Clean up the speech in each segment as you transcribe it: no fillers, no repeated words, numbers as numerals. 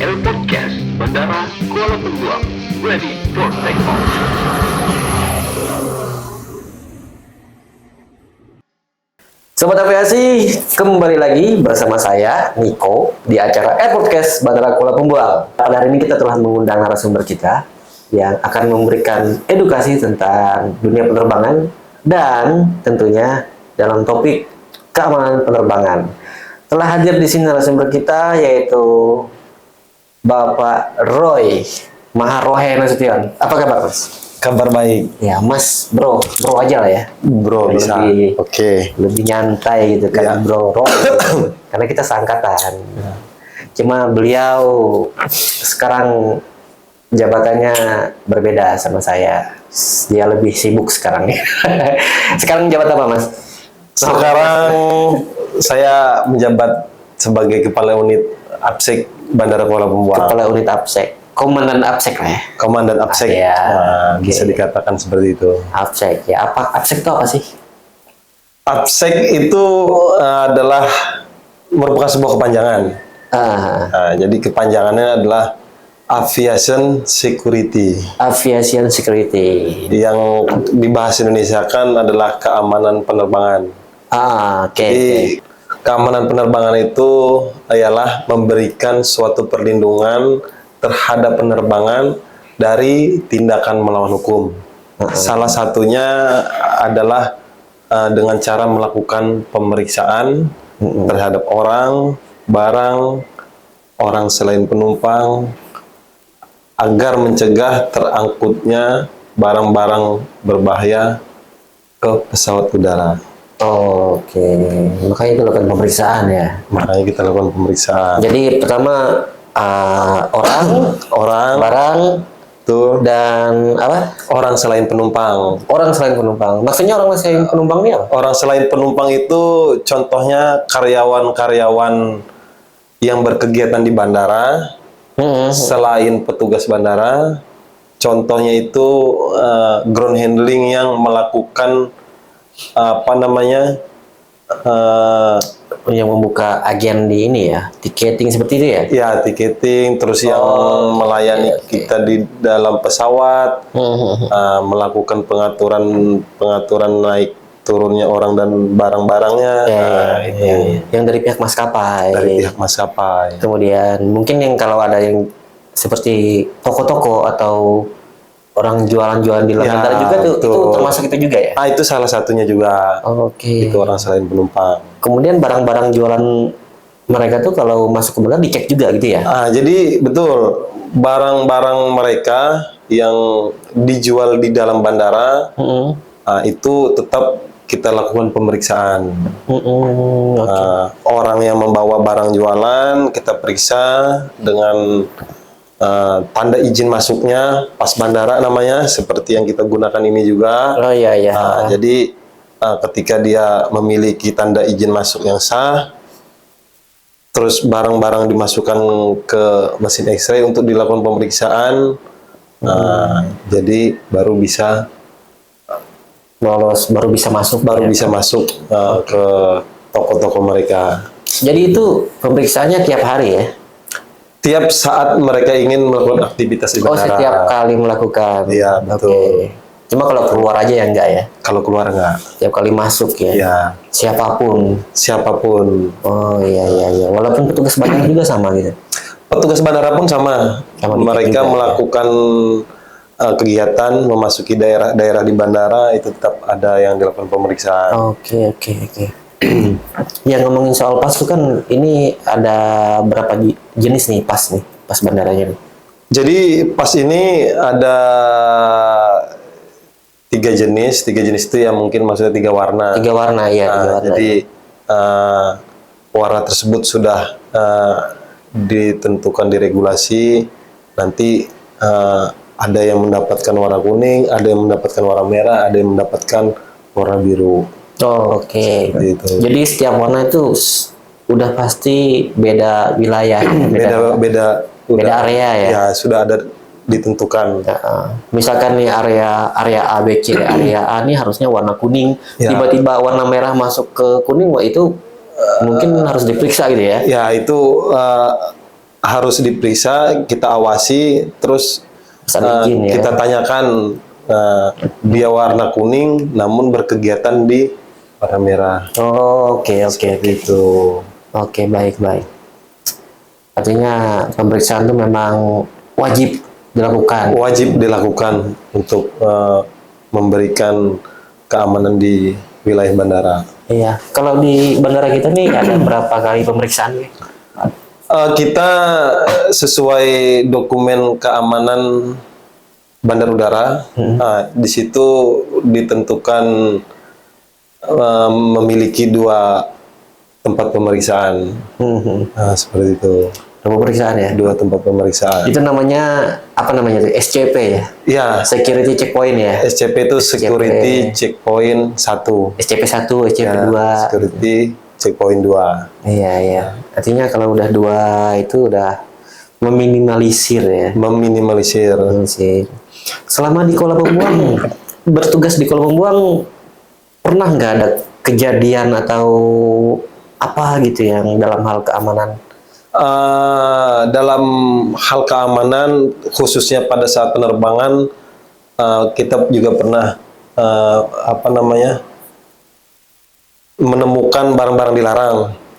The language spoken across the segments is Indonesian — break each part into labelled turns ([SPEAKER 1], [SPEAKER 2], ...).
[SPEAKER 1] Air Podcast Bandara Kuala Peluang, ready for takeoff.
[SPEAKER 2] Sobat Aviasi, kembali lagi bersama saya, Niko, di acara Air Podcast Bandara Kuala Peluang. Pada hari ini kita telah mengundang narasumber kita yang akan memberikan edukasi tentang dunia penerbangan dan tentunya dalam topik keamanan penerbangan. Telah hadir di sini narasumber kita yaitu Bapak Roy Maharohe Nasution. Apa kabar, Mas?
[SPEAKER 3] Kabar baik.
[SPEAKER 2] Ya, Mas, bro aja lah ya.
[SPEAKER 3] Bro, bisa.
[SPEAKER 2] Lebih,
[SPEAKER 3] Oke.
[SPEAKER 2] lebih nyantai gitu kan,
[SPEAKER 3] Ya.
[SPEAKER 2] bro. Gitu. Karena kita seangkatan.
[SPEAKER 3] Ya.
[SPEAKER 2] Cuma beliau sekarang jabatannya berbeda sama saya. Dia lebih sibuk sekarang. Sekarang jabat apa, Mas?
[SPEAKER 3] Sekarang saya menjabat sebagai Kepala Unit APSEC Bandara Kuala Peluang.
[SPEAKER 2] Kepala Unit APSEC. Komandan APSEC lah ya.
[SPEAKER 3] Komandan APSEC.
[SPEAKER 2] Ya, oke.
[SPEAKER 3] Bisa dikatakan seperti itu.
[SPEAKER 2] APSEC ya. Apa APSEC itu apa sih?
[SPEAKER 3] APSEC itu adalah merupakan sebuah kepanjangan. Jadi kepanjangannya adalah Aviation Security.
[SPEAKER 2] Aviation Security.
[SPEAKER 3] Yang dibahas Indonesia kan adalah keamanan penerbangan.
[SPEAKER 2] Oke.
[SPEAKER 3] Jadi keamanan penerbangan itu ialah memberikan suatu perlindungan terhadap penerbangan dari tindakan melawan hukum. Salah satunya adalah dengan cara melakukan pemeriksaan terhadap orang, barang, orang selain penumpang, agar mencegah terangkutnya barang-barang berbahaya ke pesawat udara.
[SPEAKER 2] Oke, makanya dilakukan pemeriksaan ya.
[SPEAKER 3] Makanya kita lakukan pemeriksaan.
[SPEAKER 2] Jadi pertama orang, barang,
[SPEAKER 3] Tuh.
[SPEAKER 2] dan apa?
[SPEAKER 3] Orang selain penumpang.
[SPEAKER 2] Orang selain penumpang. Maksudnya orang selain penumpang ini apa?
[SPEAKER 3] Orang selain penumpang itu contohnya karyawan-karyawan yang berkegiatan di bandara, selain petugas bandara. Contohnya itu ground handling yang melakukan
[SPEAKER 2] Yang membuka agen di ini ya, tiketing seperti itu ya?
[SPEAKER 3] ya tiketing, terus yang melayani kita di dalam pesawat, melakukan pengaturan naik turunnya orang dan barang-barangnya.
[SPEAKER 2] Yang dari pihak maskapai.
[SPEAKER 3] Dari pihak maskapai.
[SPEAKER 2] Kemudian mungkin yang kalau ada yang seperti toko-toko atau orang jualan-jualan di luar
[SPEAKER 3] Ya,
[SPEAKER 2] bandara juga tuh, itu termasuk itu juga ya?
[SPEAKER 3] Itu salah satunya juga.
[SPEAKER 2] Oke.
[SPEAKER 3] Itu orang selain penumpang.
[SPEAKER 2] Kemudian barang-barang jualan mereka tuh kalau masuk ke bandara dicek juga gitu ya?
[SPEAKER 3] Jadi betul, barang-barang mereka yang dijual di dalam bandara itu tetap kita lakukan pemeriksaan. Orang yang membawa barang jualan kita periksa dengan tanda izin masuknya pas bandara namanya, seperti yang kita gunakan ini juga.
[SPEAKER 2] Oh iya iya.
[SPEAKER 3] Jadi ketika dia memiliki tanda izin masuk yang sah, terus barang-barang dimasukkan ke mesin X-ray untuk dilakukan pemeriksaan, jadi baru bisa
[SPEAKER 2] Lolos, baru bisa masuk.
[SPEAKER 3] bisa masuk ke toko-toko mereka.
[SPEAKER 2] Jadi itu pemeriksaannya tiap hari ya?
[SPEAKER 3] Tiap saat mereka ingin melakukan aktivitas di
[SPEAKER 2] Oh,
[SPEAKER 3] bandara.
[SPEAKER 2] setiap kali melakukan.
[SPEAKER 3] Iya, betul.
[SPEAKER 2] Oke. Cuma kalau keluar aja ya enggak ya?
[SPEAKER 3] Kalau keluar enggak.
[SPEAKER 2] Setiap kali masuk ya?
[SPEAKER 3] Iya.
[SPEAKER 2] Siapapun.
[SPEAKER 3] Siapapun.
[SPEAKER 2] Oh iya iya iya. Walaupun petugas bandara juga sama gitu.
[SPEAKER 3] Petugas bandara pun sama. Mereka
[SPEAKER 2] juga,
[SPEAKER 3] melakukan kegiatan memasuki daerah-daerah di bandara, itu tetap ada yang dilakukan pemeriksaan.
[SPEAKER 2] Oke. Yang ngomongin soal pas tuh kan ini ada berapa jenis nih pas bandaranya nih?
[SPEAKER 3] Jadi pas ini ada tiga jenis itu yang mungkin maksudnya 3 warna.
[SPEAKER 2] 3 warna ya. 3 warna.
[SPEAKER 3] Jadi warna tersebut sudah ditentukan di regulasi. Nanti ada yang mendapatkan warna kuning, ada yang mendapatkan warna merah, ada yang mendapatkan warna biru.
[SPEAKER 2] Oke.
[SPEAKER 3] Itu.
[SPEAKER 2] Jadi setiap warna itu udah pasti beda wilayah,
[SPEAKER 3] beda
[SPEAKER 2] area ya.
[SPEAKER 3] Ya, sudah ada ditentukan.
[SPEAKER 2] Misalkan nih area A, B, C, area A nih harusnya warna kuning, tiba-tiba warna merah masuk ke kuning, wah itu mungkin harus diperiksa gitu ya.
[SPEAKER 3] Ya, itu harus diperiksa, kita awasi, terus
[SPEAKER 2] Pesan izin ya.
[SPEAKER 3] kita tanyakan dia warna kuning, namun berkegiatan di warna merah.
[SPEAKER 2] Oh, oke.
[SPEAKER 3] Gitu.
[SPEAKER 2] Oke, baik. Artinya pemeriksaan itu memang wajib dilakukan.
[SPEAKER 3] Wajib dilakukan untuk memberikan keamanan di wilayah bandara.
[SPEAKER 2] Iya. Kalau di bandara kita nih ada berapa kali pemeriksaan?
[SPEAKER 3] Kita sesuai dokumen keamanan bandar udara, di situ ditentukan memiliki 2 tempat pemeriksaan. Seperti itu.
[SPEAKER 2] Pemeriksaan ya.
[SPEAKER 3] 2 tempat pemeriksaan.
[SPEAKER 2] Itu namanya apa namanya tuh? SCP ya.
[SPEAKER 3] Ya,
[SPEAKER 2] Security checkpoint ya.
[SPEAKER 3] SCP itu Security Checkpoint 1.
[SPEAKER 2] SCP 1, SCP
[SPEAKER 3] Ya,
[SPEAKER 2] 2.
[SPEAKER 3] Security Checkpoint 2.
[SPEAKER 2] Iya. Artinya kalau udah 2 itu udah meminimalisir ya.
[SPEAKER 3] Meminimalisir.
[SPEAKER 2] Sih. Selama di Kuala Pembuang bertugas di Kuala Pembuang pernah nggak ada kejadian atau apa gitu yang dalam hal keamanan?
[SPEAKER 3] Dalam hal keamanan, khususnya pada saat penerbangan, kita juga pernah menemukan barang-barang dilarang.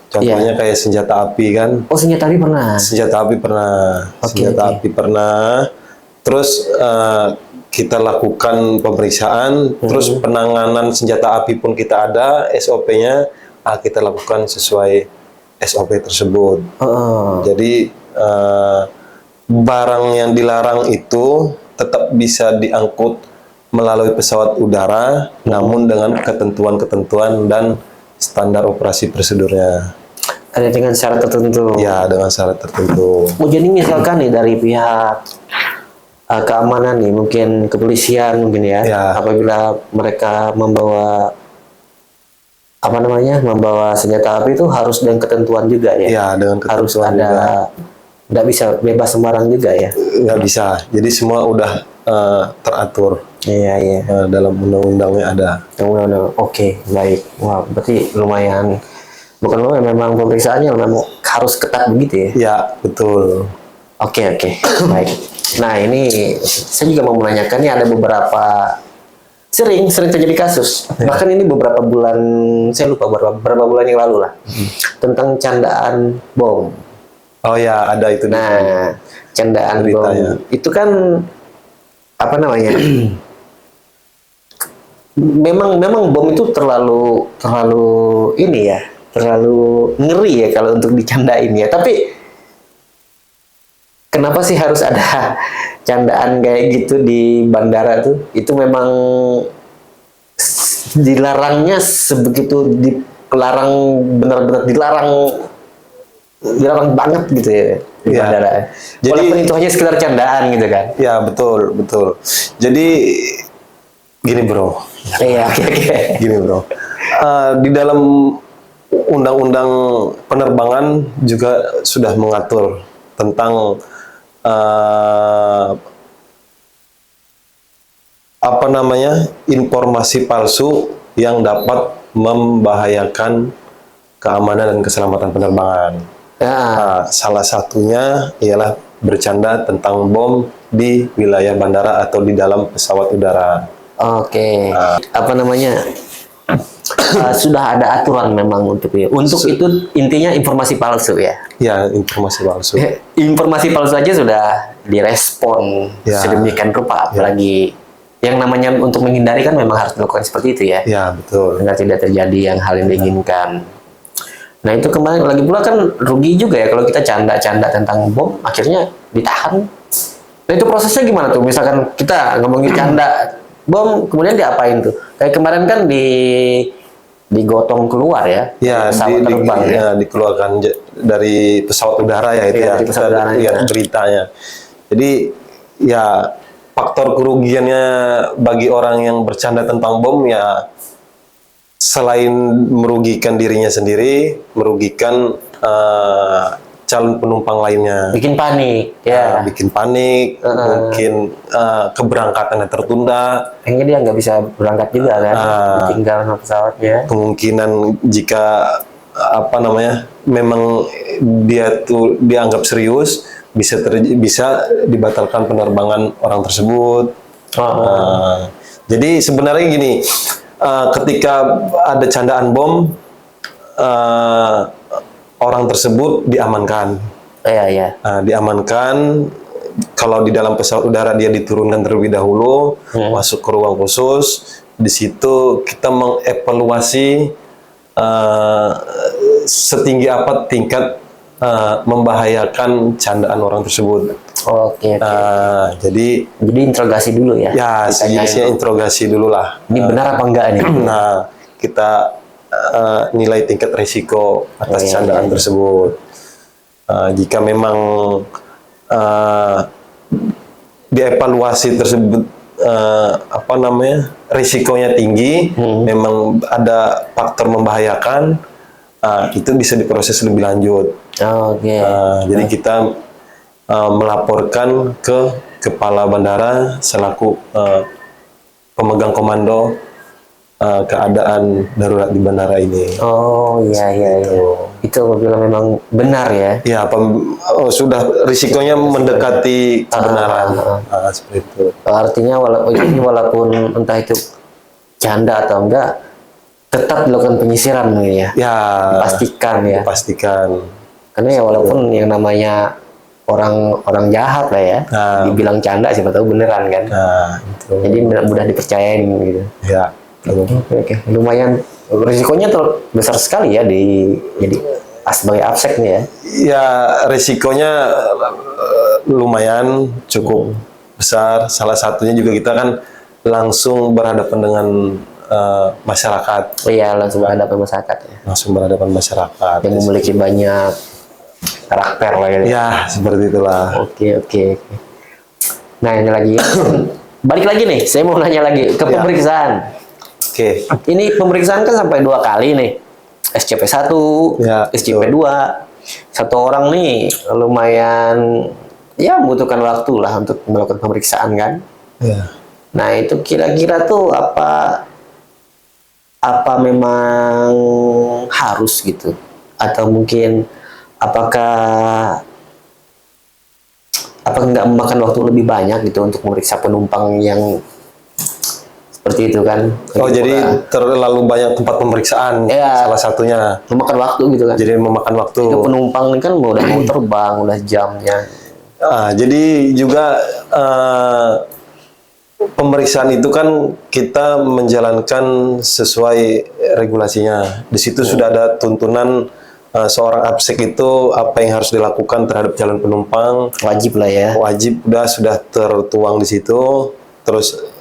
[SPEAKER 3] Contohnya kayak senjata api kan.
[SPEAKER 2] Oh, senjata api pernah.
[SPEAKER 3] Senjata api pernah. Api pernah. Terus kita lakukan pemeriksaan, terus penanganan senjata api pun kita ada SOP-nya, kita lakukan sesuai SOP tersebut. Jadi barang yang dilarang itu tetap bisa diangkut melalui pesawat udara, namun dengan ketentuan-ketentuan dan standar operasi prosedurnya.
[SPEAKER 2] Ada dengan syarat tertentu.
[SPEAKER 3] Ya, dengan syarat tertentu.
[SPEAKER 2] Oh, jadi misalkan nih dari pihak keamanan nih, mungkin kepolisian mungkin ya, apabila mereka membawa membawa senjata api itu harus dengan ketentuan juga ya.
[SPEAKER 3] Ya, dengan ketentuan
[SPEAKER 2] harus ada
[SPEAKER 3] juga.
[SPEAKER 2] Nggak bisa bebas sembarang juga ya.
[SPEAKER 3] Nggak bisa. Jadi semua udah teratur.
[SPEAKER 2] Iya.
[SPEAKER 3] Dalam undang-undangnya ada.
[SPEAKER 2] Oke, baik. Wah, berarti lumayan. Bukan lumayan, memang pemeriksaannya memang harus ketat begitu ya.
[SPEAKER 3] Ya, betul.
[SPEAKER 2] Oke, baik. Nah, ini saya juga mau menanyakan, nih ada beberapa sering terjadi kasus. Bahkan ini beberapa bulan, saya lupa berapa bulan yang lalu lah, tentang candaan bom.
[SPEAKER 3] Oh ya, ada itu.
[SPEAKER 2] Nah, candaan
[SPEAKER 3] beritanya.
[SPEAKER 2] Bom itu kan apa namanya? memang bom itu terlalu ini ya, terlalu ngeri ya kalau untuk dicandain ya. Tapi kenapa sih harus ada candaan kayak gitu di bandara tuh? Itu memang dilarangnya sebegitu, dilarang, benar-benar dilarang banget gitu ya di bandara. Jadi walaupun itu hanya sekedar candaan gitu kan.
[SPEAKER 3] Ya, betul. Jadi gini bro.
[SPEAKER 2] Iya, oke.
[SPEAKER 3] Gini bro. Di dalam undang-undang penerbangan juga sudah mengatur tentang informasi palsu yang dapat membahayakan keamanan dan keselamatan penerbangan. Salah satunya ialah bercanda tentang bom di wilayah bandara atau di dalam pesawat udara.
[SPEAKER 2] Oke. Sudah ada aturan memang untuk itu. Itu intinya informasi palsu ya.
[SPEAKER 3] Ya, informasi palsu.
[SPEAKER 2] Informasi palsu aja sudah direspon sedemikian rupa, apalagi yang namanya untuk menghindari kan memang harus dilakukan seperti itu ya.
[SPEAKER 3] Ya, betul.
[SPEAKER 2] Agar tidak terjadi yang hal yang diinginkan. Nah, itu kemarin lagi pula kan rugi juga ya kalau kita canda-canda tentang bom, akhirnya ditahan. Nah, itu prosesnya gimana tuh? Misalkan kita ngomongin canda bom, kemudian diapain tuh? Kayak kemarin kan digotong keluar ya.
[SPEAKER 3] Ya,
[SPEAKER 2] terbang,
[SPEAKER 3] dikeluarkan dari pesawat udara ya itu ya.
[SPEAKER 2] Dari pesawat udara,
[SPEAKER 3] beritanya. Jadi ya faktor kerugiannya bagi orang yang bercanda tentang bom ya, selain merugikan dirinya sendiri, merugikan calon penumpang lainnya.
[SPEAKER 2] Bikin panik, ya.
[SPEAKER 3] Bikin panik, mungkin keberangkatannya tertunda.
[SPEAKER 2] Akhirnya dia nggak bisa berangkat juga kan, tinggal sama pesawatnya.
[SPEAKER 3] Kemungkinan jika apa namanya, memang dia tuh dianggap serius, bisa dibatalkan penerbangan orang tersebut. Jadi sebenarnya gini, ketika ada candaan bom, orang tersebut diamankan.
[SPEAKER 2] Iya.
[SPEAKER 3] Diamankan. Kalau di dalam pesawat udara dia diturunkan terlebih dahulu, masuk ke ruang khusus. Di situ kita mengevaluasi setinggi apa tingkat membahayakan candaan orang tersebut.
[SPEAKER 2] Oke.
[SPEAKER 3] Jadi
[SPEAKER 2] interogasi dulu ya.
[SPEAKER 3] Ya, sejenisnya interogasi dulu lah.
[SPEAKER 2] Ini benar apa enggak nih?
[SPEAKER 3] Nah, kita nilai tingkat risiko atas candaan tersebut. Jika memang dievaluasi tersebut apa namanya, risikonya tinggi, memang ada faktor membahayakan, itu bisa diproses lebih lanjut. Jadi kita melaporkan ke kepala bandara selaku pemegang komando keadaan darurat di bandara ini.
[SPEAKER 2] Iya. Itu apabila memang benar ya.
[SPEAKER 3] Ya, sudah risikonya mendekati kebenaran. Seperti itu.
[SPEAKER 2] Artinya walaupun entah itu canda atau enggak, tetap dilakukan penyisiran ya.
[SPEAKER 3] Ya. Dipastikan.
[SPEAKER 2] Karena ya walaupun yang namanya orang jahat lah ya, dibilang canda siapa tahu beneran kan.
[SPEAKER 3] Itu.
[SPEAKER 2] Jadi mudah dipercayain gitu.
[SPEAKER 3] Ya.
[SPEAKER 2] Oke. Lumayan risikonya besar sekali ya jadi sebagai APSEC nih ya.
[SPEAKER 3] Ya, risikonya lumayan cukup besar. Salah satunya juga kita kan langsung berhadapan dengan masyarakat.
[SPEAKER 2] Iya, langsung berhadapan masyarakat ya.
[SPEAKER 3] Langsung berhadapan masyarakat.
[SPEAKER 2] Yang memiliki banyak karakter lah ya.
[SPEAKER 3] Ya, seperti itulah.
[SPEAKER 2] Oke. Nah, ini lagi balik lagi nih, saya mau nanya lagi ke pemeriksaan.
[SPEAKER 3] Oke.
[SPEAKER 2] Ini pemeriksaan kan sampai 2 kali nih. SCP-1, SCP-2. Satu orang nih lumayan ya membutuhkan waktu lah untuk melakukan pemeriksaan kan.
[SPEAKER 3] Ya.
[SPEAKER 2] Nah, itu kira-kira tuh apa memang harus gitu? Atau mungkin apakah nggak memakan waktu lebih banyak gitu untuk memeriksa penumpang yang seperti itu kan?
[SPEAKER 3] Jadi terlalu banyak tempat pemeriksaan, salah satunya.
[SPEAKER 2] Memakan waktu gitu kan?
[SPEAKER 3] Jadi memakan waktu.
[SPEAKER 2] Itu penumpang ini kan udah mau terbang, udah jamnya.
[SPEAKER 3] Jadi juga pemeriksaan itu kan kita menjalankan sesuai regulasinya. Di situ sudah ada tuntunan seorang APSEC itu apa yang harus dilakukan terhadap calon penumpang.
[SPEAKER 2] Wajib lah ya.
[SPEAKER 3] Wajib, sudah tertuang di situ. Terus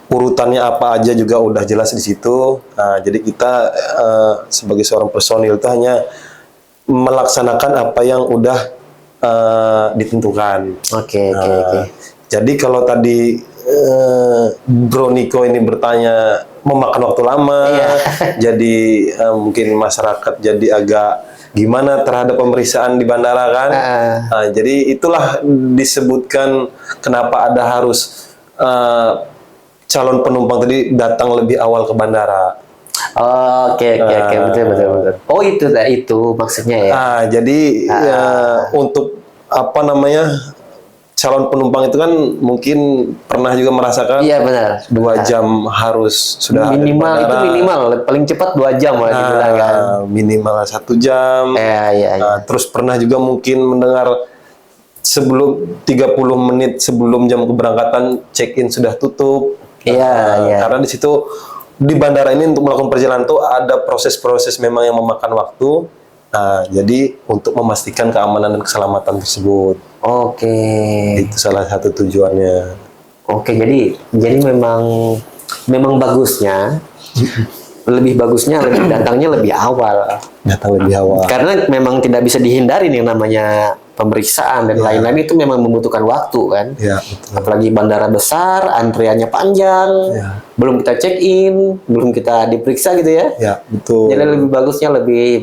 [SPEAKER 3] urutannya apa aja juga udah jelas di situ. Jadi kita sebagai seorang personil itu hanya melaksanakan apa yang udah ditentukan.
[SPEAKER 2] Oke.
[SPEAKER 3] Jadi kalau tadi Bro Niko ini bertanya memakan waktu lama, jadi mungkin masyarakat jadi agak gimana terhadap pemeriksaan di bandara kan. Jadi itulah disebutkan kenapa ada harus calon penumpang tadi datang lebih awal ke bandara.
[SPEAKER 2] Oke, betul. Oh, itu maksudnya ya.
[SPEAKER 3] Jadi untuk apa namanya, calon penumpang itu kan mungkin pernah juga merasakan.
[SPEAKER 2] Iya, benar.
[SPEAKER 3] 2 jam harus sudah
[SPEAKER 2] minimal itu paling cepat 2 jam lah dibilang kan.
[SPEAKER 3] Minimal 1 jam.
[SPEAKER 2] Iya.
[SPEAKER 3] Terus pernah juga mungkin mendengar sebelum 30 menit sebelum jam keberangkatan check-in sudah tutup.
[SPEAKER 2] Iya.
[SPEAKER 3] Karena di situ di bandara ini untuk melakukan perjalanan tuh ada proses-proses memang yang memakan waktu. Jadi untuk memastikan keamanan dan keselamatan tersebut.
[SPEAKER 2] Oke.
[SPEAKER 3] Itu salah satu tujuannya.
[SPEAKER 2] Oke, jadi memang bagusnya datangnya lebih awal. Karena memang tidak bisa dihindari yang namanya pemeriksaan dan lain-lain itu memang membutuhkan waktu kan.
[SPEAKER 3] Ya, betul.
[SPEAKER 2] Apalagi bandara besar, antriannya panjang, belum kita check in, belum kita diperiksa gitu ya.
[SPEAKER 3] Ya, betul.
[SPEAKER 2] Jadi lebih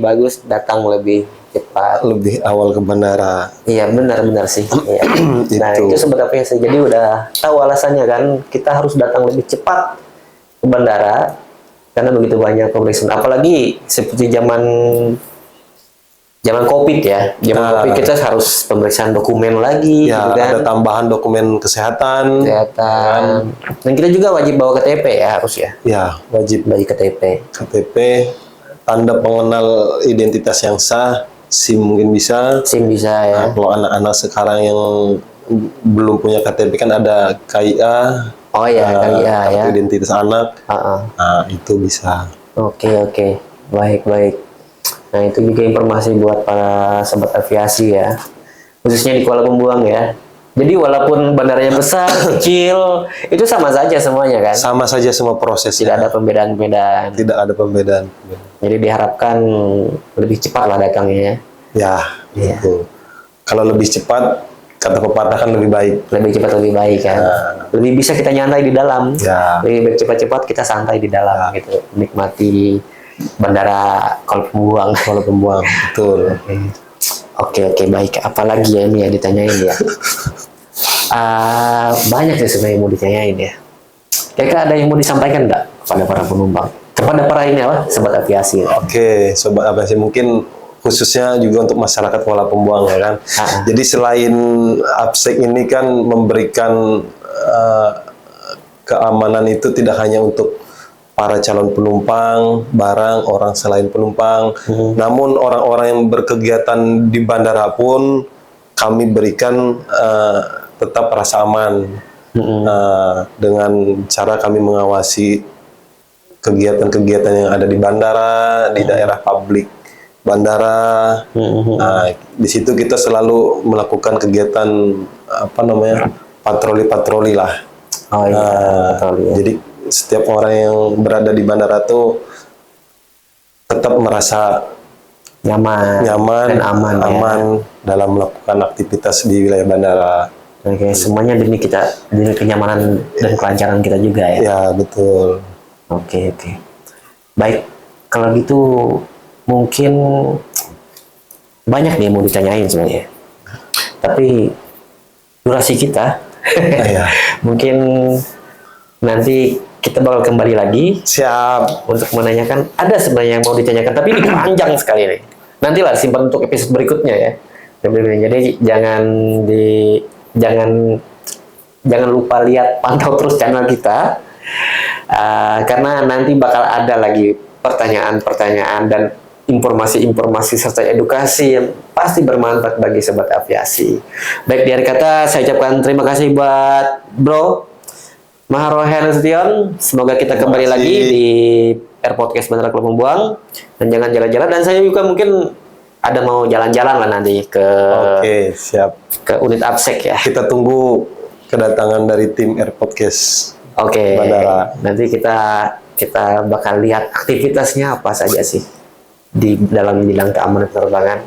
[SPEAKER 2] bagus datang lebih cepat,
[SPEAKER 3] lebih awal ke bandara.
[SPEAKER 2] Iya, benar sih. Iya. Nah, itu sebenarnya sih. Jadi udah tahu alasannya kan, kita harus datang lebih cepat ke bandara Karena begitu banyak pemeriksaan, apalagi seperti zaman COVID ya. COVID kita harus pemeriksaan dokumen lagi,
[SPEAKER 3] Ya,
[SPEAKER 2] gitu kan.
[SPEAKER 3] ada tambahan dokumen kesehatan.
[SPEAKER 2] Kesehatan. Dan kita juga wajib bawa KTP ya, harus ya.
[SPEAKER 3] Ya, wajib
[SPEAKER 2] Bagi KTP.
[SPEAKER 3] KTP, tanda pengenal identitas yang sah, SIM mungkin bisa.
[SPEAKER 2] SIM bisa ya.
[SPEAKER 3] Nah, kalau anak-anak sekarang yang belum punya KTP kan ada KIA.
[SPEAKER 2] Oh ya, kali ya.
[SPEAKER 3] Kartu identitas anak. Nah, itu bisa.
[SPEAKER 2] Oke. Baik. Nah, itu juga informasi buat para sobat aviasi ya. Khususnya di Kuala Pembuang ya. Jadi walaupun bandaranya besar, kecil, itu sama saja semuanya kan?
[SPEAKER 3] Sama saja semua prosesnya.
[SPEAKER 2] Tidak ada pembedaan-pembedaan.
[SPEAKER 3] Tidak ada pembedaan.
[SPEAKER 2] Jadi diharapkan lebih cepat lah datangnya ya.
[SPEAKER 3] Ya, itu. Kalau lebih cepat, kata pepatah kan lebih baik.
[SPEAKER 2] Lebih cepat lebih baik kan. Lebih bisa kita nyantai di dalam.
[SPEAKER 3] Ya.
[SPEAKER 2] Lebih baik cepat-cepat kita santai di dalam gitu. Nikmati bandara Kuala Pembuang.
[SPEAKER 3] Kuala Pembuang, betul.
[SPEAKER 2] Oke, baik. Apalagi ya ini ya ditanyain ya. Banyak sih sebenarnya yang mau ditanyain ya. Kira-kira ada yang mau disampaikan nggak kepada para penumpang? Kepada para ini apa? Sobat aviasi.
[SPEAKER 3] Oke, sobat aviasi, mungkin khususnya juga untuk masyarakat Kuala Pembuang ya kan. Jadi selain APSEC ini kan memberikan keamanan itu tidak hanya untuk para calon penumpang, barang, orang selain penumpang, namun orang-orang yang berkegiatan di bandara pun kami berikan tetap rasa aman dengan cara kami mengawasi kegiatan-kegiatan yang ada di bandara, di daerah publik bandara. Nah, di situ kita selalu melakukan kegiatan patroli-patroli lah.
[SPEAKER 2] Patroli ya.
[SPEAKER 3] Jadi setiap orang yang berada di bandara tuh tetap merasa
[SPEAKER 2] nyaman dan aman
[SPEAKER 3] dalam melakukan aktivitas di wilayah bandara.
[SPEAKER 2] Oke, semuanya demi kenyamanan dan kelancaran kita juga ya.
[SPEAKER 3] Ya, betul.
[SPEAKER 2] Oke. Baik, kalau gitu mungkin banyak nih yang mau ditanyain sebenarnya. Tapi durasi kita mungkin nanti kita bakal kembali lagi.
[SPEAKER 3] Siap.
[SPEAKER 2] Untuk menanyakan, ada sebenarnya yang mau ditanyakan, tapi ini panjang sekali nih. Nantilah simpan untuk episode berikutnya ya. Jadi jangan lupa lihat, pantau terus channel kita, karena nanti bakal ada lagi pertanyaan-pertanyaan dan informasi-informasi serta edukasi yang pasti bermanfaat bagi sobat aviasi. Baik, di akhir kata saya ucapkan terima kasih buat Bro Maharohen Nasution. Semoga kita kembali lagi di Air Podcast Bandara Kuala Pembuang, dan jangan jalan-jalan. Dan saya juga mungkin ada mau jalan-jalan lah nanti ke
[SPEAKER 3] siap,
[SPEAKER 2] ke unit APSEC ya.
[SPEAKER 3] Kita tunggu kedatangan dari tim Air Podcast Bandara.
[SPEAKER 2] Nanti kita bakal lihat aktivitasnya apa saja sih di dalam bidang keamanan penerbangan.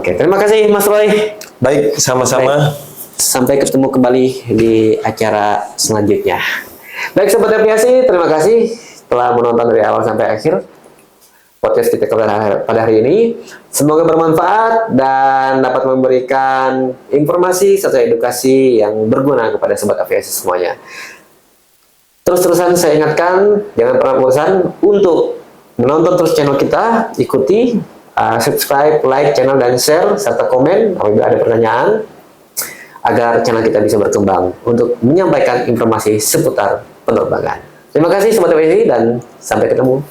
[SPEAKER 2] Terima kasih Mas Roy.
[SPEAKER 3] Baik, sama-sama.
[SPEAKER 2] Sampai ketemu kembali di acara selanjutnya. Baik sobat aviasi, terima kasih telah menonton dari awal sampai akhir podcast kita pada hari ini. Semoga bermanfaat dan dapat memberikan informasi serta edukasi yang berguna kepada sobat aviasi semuanya. Terus-terusan saya ingatkan, jangan pernah bosan untuk menonton terus channel kita, ikuti, subscribe, like channel dan share, serta komen apabila ada pertanyaan, agar channel kita bisa berkembang untuk menyampaikan informasi seputar penerbangan. Terima kasih Sobat aviasi dan sampai ketemu.